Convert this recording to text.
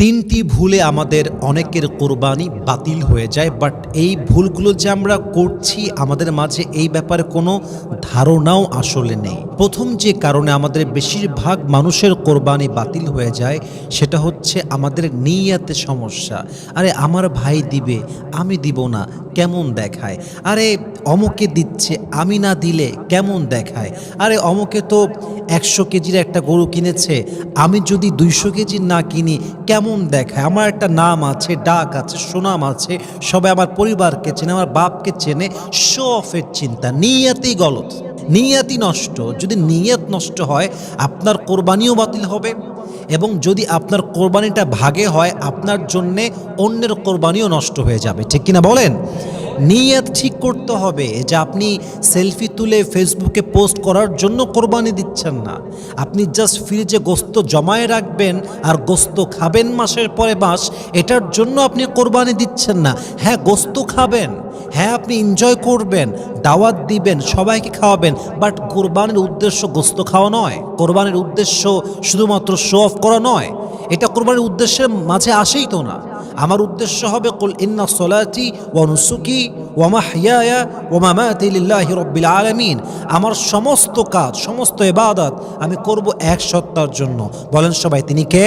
তিনটি ভুলে আমাদের অনেকের কোরবানি বাতিল হয়ে যায়, বাট এই ভুলগুলো যে আমরা করছি আমাদের মাঝে এই ব্যাপারে কোনো ধারণাও আসলে নেই। প্রথম যে কারণে আমাদের বেশিরভাগ মানুষের কোরবানি বাতিল হয়ে যায় সেটা হচ্ছে আমাদের নিয়াতে সমস্যা। আরে আমার ভাই দিবে, আমি দিব না, কেমন দেখায়। আরে অমুকে দিচ্ছে, আমি না দিলে কেমন দেখায়। আরে অমুকে তো ১০০ কেজির একটা গরু কিনেছে, আমি যদি ২০০ কেজির না কিনি কেমন দেখায়। আমার একটা নাম আছে, ডাক আছে, সুনাম আছে, সবাই আমার পরিবারকে চেনে, আমার বাপকে চেনে। শো অফের চিন্তা, নিয়াতেই গলত, নিয়াতি নষ্ট। যদি নিয়ত নষ্ট হয় আপনার কোরবানিও বাতিল হবে, এবং যদি আপনার কোরবানিটা ভাগে হয় আপনার জন্যে অন্যের কোরবানিও নষ্ট হয়ে যাবে। ঠিক কিনা বলেন? নিয়ত ঠিক করতে হবে যে আপনি সেলফি তুলে ফেসবুকে পোস্ট করার জন্য কোরবানি দিচ্ছেন না। আপনি জাস্ট ফ্রিজে গোস্ত জমায়ে রাখবেন আর গোস্ত খাবেন মাসের পরে মাস, এটার জন্য আপনি কোরবানি দিচ্ছেন না। হ্যাঁ, গোস্ত খাবেন, হ্যাঁ আপনি এনজয় করবেন, দাওয়াত দিবেন, সবাইকে খাওয়াবেন, বাট কোরবানির উদ্দেশ্য গোস্ত খাওয়া নয়। কোরবানির উদ্দেশ্য শুধুমাত্র শো অফ করা নয়। এটা কোরবানির উদ্দেশ্যের মাঝে আসেই তো না। আমার উদ্দেশ্য হবে কুল ইন্না সলাতি ওয়া নুসুকি ওয়া মাহইয়ায়া ওয়া মামাতি লিল্লাহি রাব্বিল আলামিন। আমার সমস্ত কাজ, সমস্ত ইবাদত আমি করব এক সত্তার জন্য। বলেন সবাই, তিনি কে?